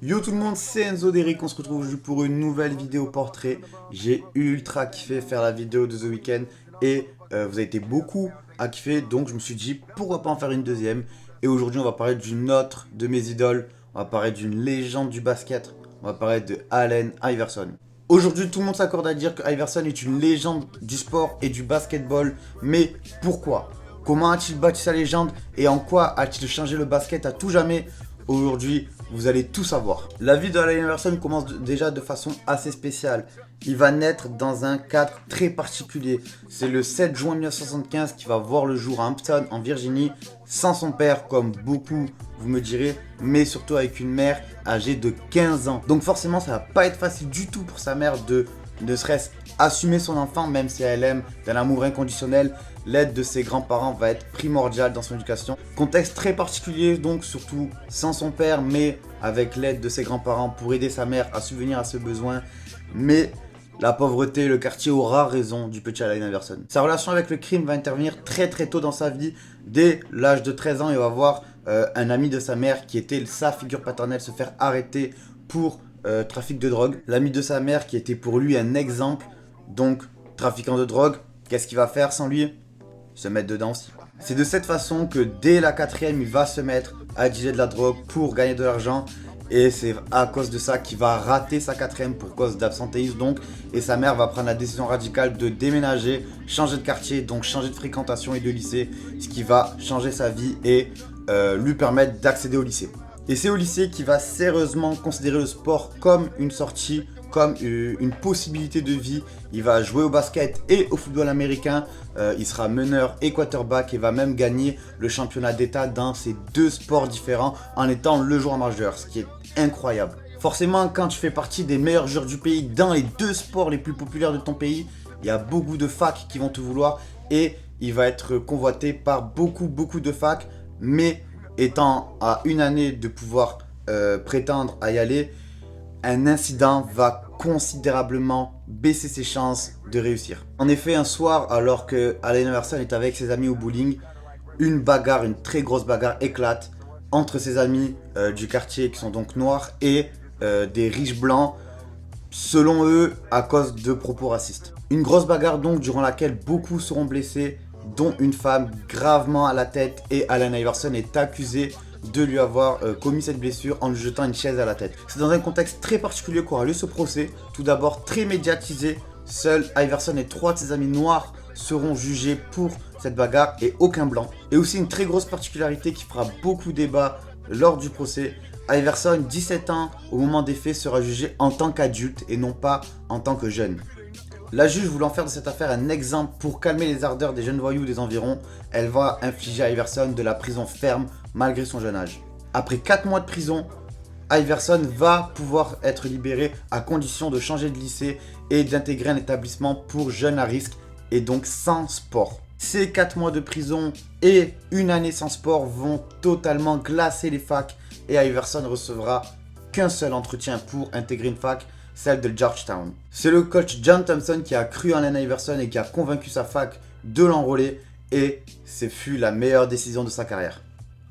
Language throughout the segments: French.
Yo tout le monde, c'est Enzo Derrick, on se retrouve aujourd'hui pour une nouvelle vidéo portrait. J'ai ultra kiffé faire la vidéo de The Weeknd et vous avez été beaucoup à kiffer, donc je me suis dit pourquoi pas en faire une deuxième. Et aujourd'hui on va parler d'une autre de mes idoles, on va parler d'une légende du basket, on va parler de Allen Iverson. Aujourd'hui tout le monde s'accorde à dire que Iverson est une légende du sport et du basketball, mais pourquoi? Comment a-t-il bâti sa légende et en quoi a-t-il changé le basket à tout jamais? Aujourd'hui, vous allez tout savoir. La vie d'Allen Iverson commence déjà de façon assez spéciale. Il va naître dans un cadre très particulier. C'est le 7 juin 1975 qui va voir le jour à Hampton, en Virginie, sans son père, comme beaucoup, vous me direz, mais surtout avec une mère âgée de 15 ans. Donc forcément, ça va pas être facile du tout pour sa mère de ne serait-ce assumer son enfant, même si elle aime d'un amour inconditionnel. L'aide de ses grands-parents va être primordiale dans son éducation. Contexte très particulier donc, surtout sans son père, mais avec l'aide de ses grands-parents pour aider sa mère à subvenir à ses besoins. Mais la pauvreté, le quartier aura raison du petit Allen Iverson. Sa relation avec le crime va intervenir très tôt dans sa vie. Dès l'âge de 13 ans, il va voir un ami de sa mère qui était sa figure paternelle se faire arrêter pour trafic de drogue. L'ami de sa mère qui était pour lui un exemple, donc trafiquant de drogue, qu'est-ce qu'il va faire sans lui? Se mettre dedans aussi. C'est de cette façon que dès la 4ème, il va se mettre à dealer de la drogue pour gagner de l'argent. Et c'est à cause de ça qu'il va rater sa 4ème pour cause d'absentéisme donc. Et sa mère va prendre la décision radicale de déménager, changer de quartier, donc changer de fréquentation et de lycée. Ce qui va changer sa vie et lui permettre d'accéder au lycée. Et c'est au lycée qu'il va sérieusement considérer le sport comme une sortie, comme une possibilité de vie. Il va jouer au basket et au football américain. Il sera meneur et quarterback et va même gagner le championnat d'état dans ces deux sports différents en étant le joueur majeur, ce qui est incroyable. Forcément, quand tu fais partie des meilleurs joueurs du pays dans les deux sports les plus populaires de ton pays, il y a beaucoup de facs qui vont te vouloir et il va être convoité par beaucoup de facs, mais étant à une année de pouvoir prétendre à y aller, un incident va considérablement baisser ses chances de réussir. En effet, un soir, alors que Allen Iverson est avec ses amis au bowling, une bagarre, une très grosse bagarre éclate entre ses amis du quartier qui sont donc noirs et des riches blancs, selon eux, à cause de propos racistes. Une grosse bagarre donc durant laquelle beaucoup seront blessés, dont une femme gravement à la tête, et Allen Iverson est accusé de lui avoir commis cette blessure en lui jetant une chaise à la tête. C'est dans un contexte très particulier qu'aura lieu ce procès, tout d'abord très médiatisé. Seul Iverson et 3 de ses amis noirs seront jugés pour cette bagarre et aucun blanc. Et aussi une très grosse particularité qui fera beaucoup débat lors du procès. Iverson, 17 ans au moment des faits, sera jugé en tant qu'adulte et non pas en tant que jeune. La juge voulant faire de cette affaire un exemple pour calmer les ardeurs des jeunes voyous des environs, elle va infliger à Iverson de la prison ferme malgré son jeune âge. Après 4 mois de prison, Iverson va pouvoir être libéré à condition de changer de lycée et d'intégrer un établissement pour jeunes à risque et donc sans sport. Ces 4 mois de prison et une année sans sport vont totalement glacer les facs et Iverson recevra qu'un seul entretien pour intégrer une fac, celle de Georgetown. C'est le coach John Thompson qui a cru en Allen Iverson et qui a convaincu sa fac de l'enrôler et ce fut la meilleure décision de sa carrière.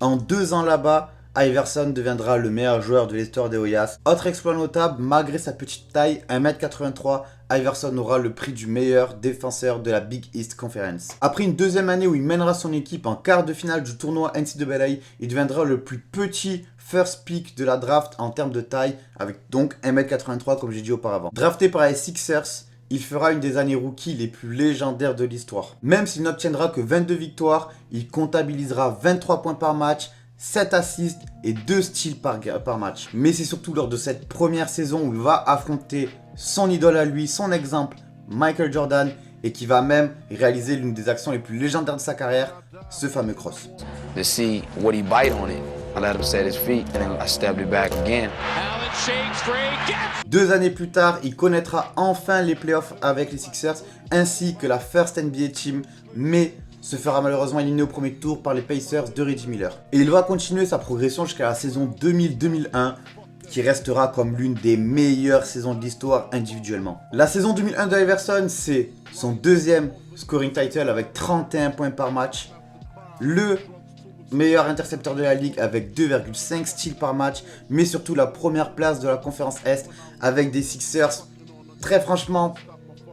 En 2 ans là-bas, Iverson deviendra le meilleur joueur de l'histoire des Hoyas. Autre exploit notable, malgré sa petite taille, 1m83, Iverson aura le prix du meilleur défenseur de la Big East Conference. Après une 2e année où il mènera son équipe en quart de finale du tournoi NCAA, il deviendra le plus petit first pick de la draft en termes de taille, avec donc 1m83 comme j'ai dit auparavant. Drafté par les Sixers, il fera une des années rookies les plus légendaires de l'histoire. Même s'il n'obtiendra que 22 victoires, il comptabilisera 23 points par match, 7 assists et 2 steals par match. Mais c'est surtout lors de cette première saison où il va affronter son idole à lui, son exemple, Michael Jordan, et qui va même réaliser l'une des actions les plus légendaires de sa carrière, ce fameux cross. To see what he bite on it. I let him set his feet and then I stepped it back again. 2 années plus tard, il connaîtra enfin les playoffs avec les Sixers ainsi que la First NBA Team, mais se fera malheureusement éliminer au premier tour par les Pacers de Reggie Miller. Et il va continuer sa progression jusqu'à la saison 2000-2001 qui restera comme l'une des meilleures saisons de l'histoire individuellement. La saison 2001 de Iverson, c'est son 2e scoring title avec 31 points par match. Le meilleur intercepteur de la ligue avec 2,5 steals par match, mais surtout la première place de la conférence Est avec des Sixers très franchement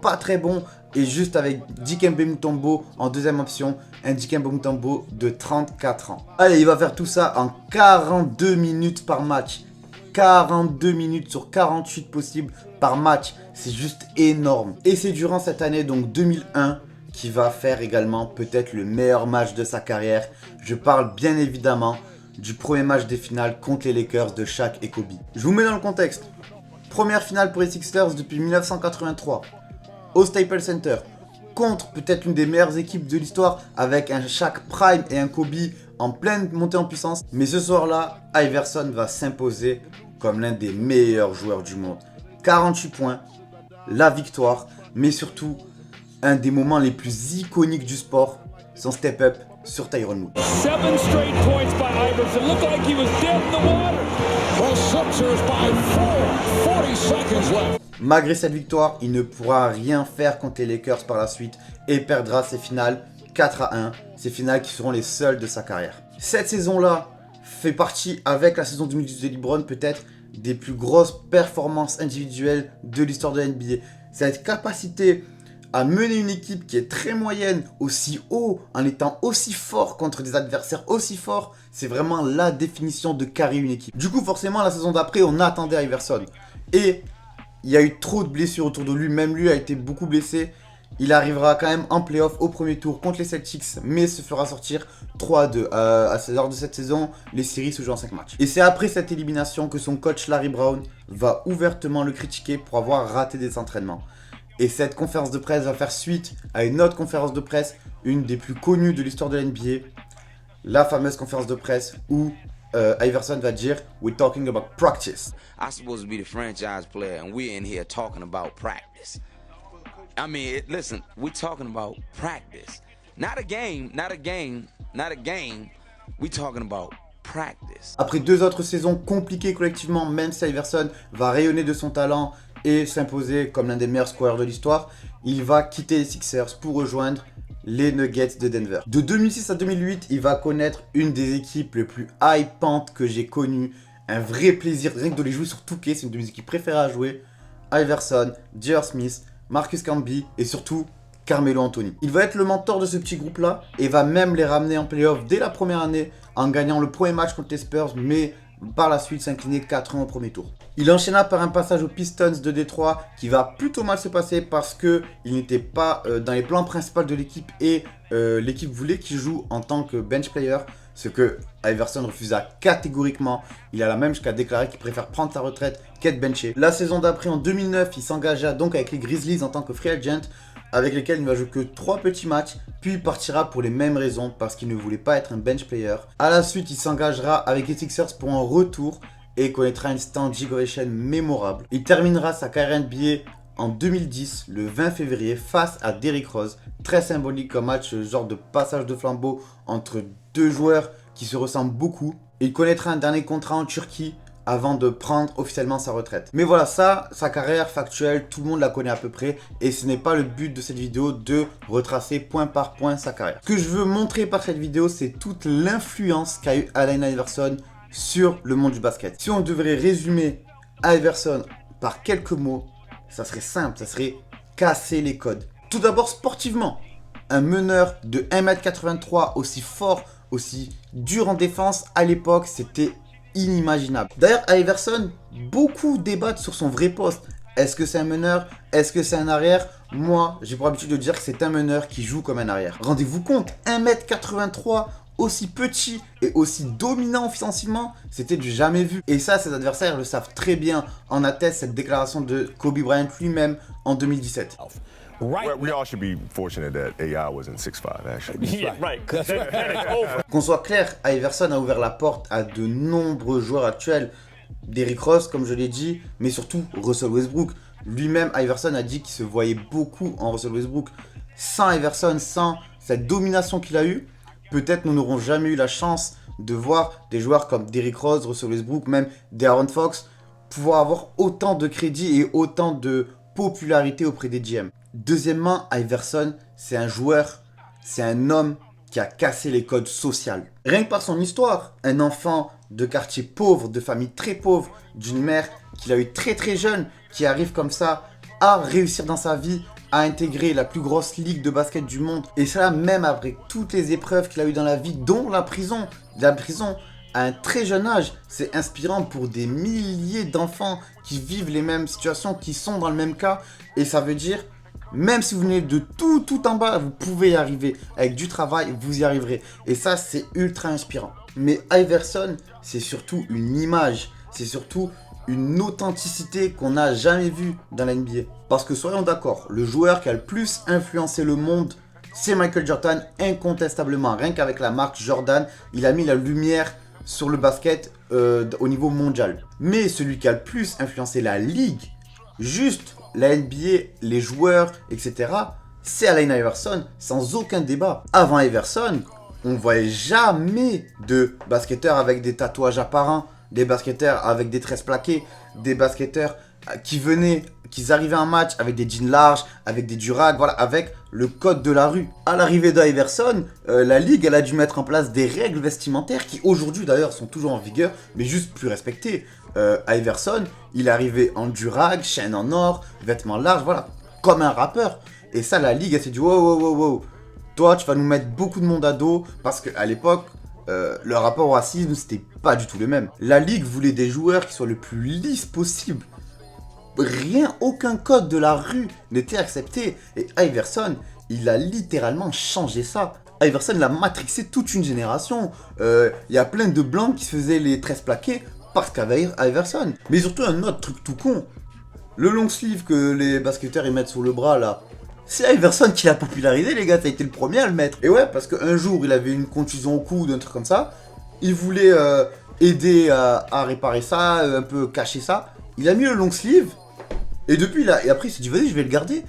pas très bons et juste avec Dikembe Mutombo en deuxième option, un Dikembe Mutombo de 34 ans. Allez, il va faire tout ça en 42 minutes par match. 42 minutes sur 48 possibles par match, c'est juste énorme. Et c'est durant cette année, donc 2001, qui va faire également peut-être le meilleur match de sa carrière. Je parle bien évidemment du premier match des finales contre les Lakers de Shaq et Kobe. Je vous mets dans le contexte. Première finale pour les Sixers depuis 1983, au Staples Center, contre peut-être une des meilleures équipes de l'histoire, avec un Shaq Prime et un Kobe en pleine montée en puissance. Mais ce soir-là, Iverson va s'imposer comme l'un des meilleurs joueurs du monde. 48 points, la victoire, mais surtout un des moments les plus iconiques du sport, son step-up sur Tyronn Lue. 7 straight points by Iverson. Looked like he was dead in the water. The Sixers by 4. 40 seconds left. Malgré cette victoire, il ne pourra rien faire contre les Lakers par la suite et perdra ses finales 4-1, ces finales qui seront les seules de sa carrière. Cette saison-là fait partie, avec la saison 2018 de LeBron, peut-être des plus grosses performances individuelles de l'histoire de la NBA. Cette capacité à mener une équipe qui est très moyenne aussi haut, en étant aussi fort contre des adversaires aussi forts, c'est vraiment la définition de carrer une équipe. Du coup, forcément, la saison d'après, on attendait Iverson. Et il y a eu trop de blessures autour de lui, même lui a été beaucoup blessé. Il arrivera quand même en playoff au premier tour contre les Celtics, mais se fera sortir 3-2. À l'heure de cette saison, les séries se jouent en 5 matchs. Et c'est après cette élimination que son coach Larry Brown va ouvertement le critiquer pour avoir raté des entraînements. Et cette conférence de presse va faire suite à une autre conférence de presse, une des plus connues de l'histoire de l'NBA, la fameuse conférence de presse où Iverson va dire « We're talking about practice ». I'm supposed to be the franchise player, and we're in here talking about practice. I mean, listen, we're talking about practice. Not a game, not a game, not a game. We're talking about practice. Après 2 autres saisons compliquées collectivement, même si Iverson va rayonner de son talent et s'imposer comme l'un des meilleurs scoreurs de l'histoire, il va quitter les Sixers pour rejoindre les Nuggets de Denver. De 2006 à 2008, il va connaître une des équipes les plus hypantes que j'ai connues. Un vrai plaisir, rien que de les jouer sur 2K, c'est une de mes équipes préférées à jouer. Iverson, J.R. Smith, Marcus Camby et surtout Carmelo Anthony. Il va être le mentor de ce petit groupe-là et va même les ramener en playoff dès la première année en gagnant le premier match contre les Spurs, mais par la suite s'incliner 4-1 au premier tour. Il enchaîna par un passage aux Pistons de Détroit qui va plutôt mal se passer parce qu'il n'était pas dans les plans principaux de l'équipe et l'équipe voulait qu'il joue en tant que bench player, ce que Iverson refusa catégoriquement. Il alla même jusqu'à déclarer qu'il préfère prendre sa retraite qu'être benché. La saison d'après, en 2009, il s'engagea donc avec les Grizzlies en tant que free agent, avec lesquels il ne va jouer que 3 petits matchs, puis il partira pour les mêmes raisons, parce qu'il ne voulait pas être un bench player. À la suite, il s'engagera avec les Sixers pour un retour et connaîtra une standing ovation mémorable. Il terminera sa carrière NBA en 2010, le 20 février, face à Derrick Rose. Très symbolique comme match, genre de passage de flambeau entre 2 joueurs qui se ressemblent beaucoup. Il connaîtra un dernier contrat en Turquie avant de prendre officiellement sa retraite. Mais voilà, ça, sa carrière factuelle, tout le monde la connaît à peu près. Et ce n'est pas le but de cette vidéo de retracer point par point sa carrière. Ce que je veux montrer par cette vidéo, c'est toute l'influence qu'a eu Allen Iverson sur le monde du basket. Si on devrait résumer Iverson par quelques mots, ça serait simple, ça serait casser les codes. Tout d'abord sportivement, un meneur de 1m83 aussi fort, aussi dur en défense, à l'époque, c'était inimaginable. D'ailleurs, Iverson, beaucoup débattent sur son vrai poste. Est-ce que c'est un meneur? Est-ce que c'est un arrière? Moi, j'ai pour habitude de dire que c'est un meneur qui joue comme un arrière. Rendez-vous compte, 1m83, aussi petit et aussi dominant offensivement, c'était du jamais vu. Et ça, ses adversaires le savent très bien. En atteste cette déclaration de Kobe Bryant lui-même en 2017. Right. We all should be fortunate that AI wasn't 6'5", actually. Yeah, right. That's right. Then it's over. Qu'on soit clair, Iverson a ouvert la porte à de nombreux joueurs actuels. Derrick Rose, comme je l'ai dit, mais surtout Russell Westbrook. Lui-même, Iverson a dit qu'il se voyait beaucoup en Russell Westbrook. Sans Iverson, sans cette domination qu'il a eue, peut-être nous n'aurons jamais eu la chance de voir des joueurs comme Derrick Rose, Russell Westbrook, même De'Aaron Fox, pouvoir avoir autant de crédit et autant de popularité auprès des GM. Deuxièmement, Iverson, c'est un joueur, c'est un homme qui a cassé les codes sociaux. Rien que par son histoire, un enfant de quartier pauvre, de famille très pauvre, d'une mère qu'il a eu très jeune, qui arrive comme ça à réussir dans sa vie, à intégrer la plus grosse ligue de basket du monde. Et cela même après toutes les épreuves qu'il a eues dans la vie, dont la prison. La prison à un très jeune âge, c'est inspirant pour des milliers d'enfants qui vivent les mêmes situations, qui sont dans le même cas. Et ça veut dire, même si vous venez de tout en bas, vous pouvez y arriver. Avec du travail, vous y arriverez. Et ça, c'est ultra inspirant. Mais Iverson, c'est surtout une image. C'est surtout une authenticité qu'on n'a jamais vue dans la NBA. Parce que soyons d'accord, le joueur qui a le plus influencé le monde, c'est Michael Jordan, incontestablement. Rien qu'avec la marque Jordan, il a mis la lumière sur le basket au niveau mondial. Mais celui qui a le plus influencé la ligue, juste la NBA, les joueurs, etc., c'est Allen Iverson, sans aucun débat. Avant Iverson, on ne voyait jamais de basketteurs avec des tatouages apparents, des basketteurs avec des tresses plaquées, des basketteurs qui arrivaient en match avec des jeans larges, avec des durags, voilà, avec le code de la rue. À l'arrivée d'Iverson, la ligue, elle a dû mettre en place des règles vestimentaires qui aujourd'hui d'ailleurs sont toujours en vigueur, mais juste plus respectées. Iverson, il est arrivé en durag, chaîne en or, vêtements larges, voilà, comme un rappeur. Et ça, la ligue, elle s'est dit, wow, toi, tu vas nous mettre beaucoup de monde à dos, parce qu'à l'époque, le rapport au racisme, c'était pas du tout le même. La ligue voulait des joueurs qui soient le plus lisses possible. Aucun code de la rue n'était accepté. Et Iverson, il a littéralement changé ça. Iverson, il a matrixé toute une génération. Il y a plein de blancs qui se faisaient les tresses plaquées parce qu'avec Iverson. Mais surtout un autre truc tout con. Le long sleeve que les basketteurs ils mettent sur le bras là, c'est Iverson qui l'a popularisé, les gars, ça a été le premier à le mettre. Et ouais, parce qu'un jour, il avait une contusion au cou, un truc comme ça. Il voulait aider à réparer ça, un peu cacher ça. Il a mis le long sleeve. Et depuis, et après, il s'est dit, vas-y, je vais le garder.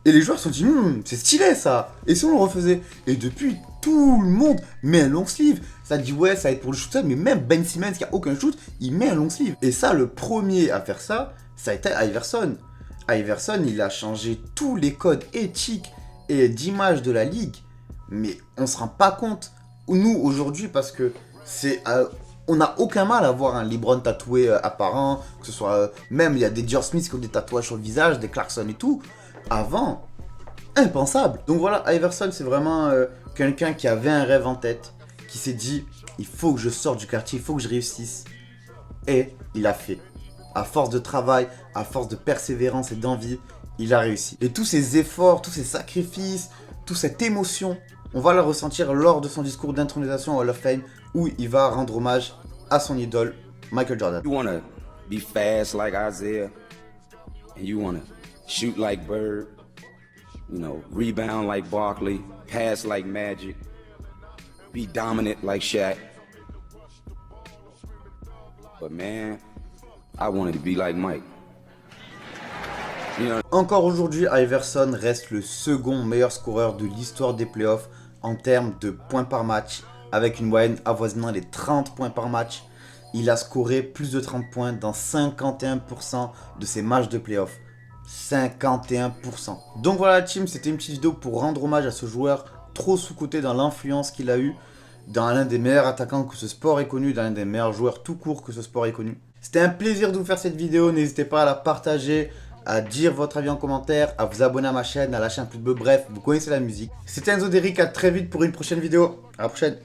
Et les joueurs se sont dit, c'est stylé ça. Et si on le refaisait? Et depuis, tout le monde met un long sleeve. Ça dit, ouais, ça va être pour le shoot, mais même Ben Simmons qui a aucun shoot, il met un long sleeve. Et ça, le premier à faire ça, ça a été Iverson. Iverson, il a changé tous les codes éthiques et d'image de la ligue. Mais on se rend pas compte, nous, aujourd'hui, parce que c'est... on n'a aucun mal à voir un LeBron tatoué apparent, que ce soit... même, il y a des Dior Smith qui ont des tatouages sur le visage, des Clarkson et tout. Avant, impensable. Donc voilà, Iverson, c'est vraiment quelqu'un qui avait un rêve en tête, qui s'est dit, il faut que je sorte du quartier, il faut que je réussisse. Et il a fait. À force de travail, à force de persévérance et d'envie, il a réussi. Et tous ces efforts, tous ces sacrifices, toute cette émotion, on va le ressentir lors de son discours d'intronisation au Hall of Fame, où il va rendre hommage à son idole, Michael Jordan. You wanna be fast like Isaiah, and you wanna shoot like Bird, you know, rebound like Barkley, pass like Magic, be dominant like Shaq. But man, I wanted to be like Mike. You know. Encore aujourd'hui, Iverson reste le second meilleur scoreur de l'histoire des playoffs en termes de points par match, avec une moyenne avoisinant les 30 points par match. Il a scoré plus de 30 points dans 51% de ses matchs de playoffs. 51%. Donc voilà la team, c'était une petite vidéo pour rendre hommage à ce joueur trop sous-coté dans l'influence qu'il a eu, dans l'un des meilleurs attaquants que ce sport ait connu, dans l'un des meilleurs joueurs tout court que ce sport ait connu. C'était un plaisir de vous faire cette vidéo, n'hésitez pas à la partager, à dire votre avis en commentaire, à vous abonner à ma chaîne, à lâcher un pouce bleu, bref, vous connaissez la musique. C'était Enzo Derrick, à très vite pour une prochaine vidéo, à la prochaine.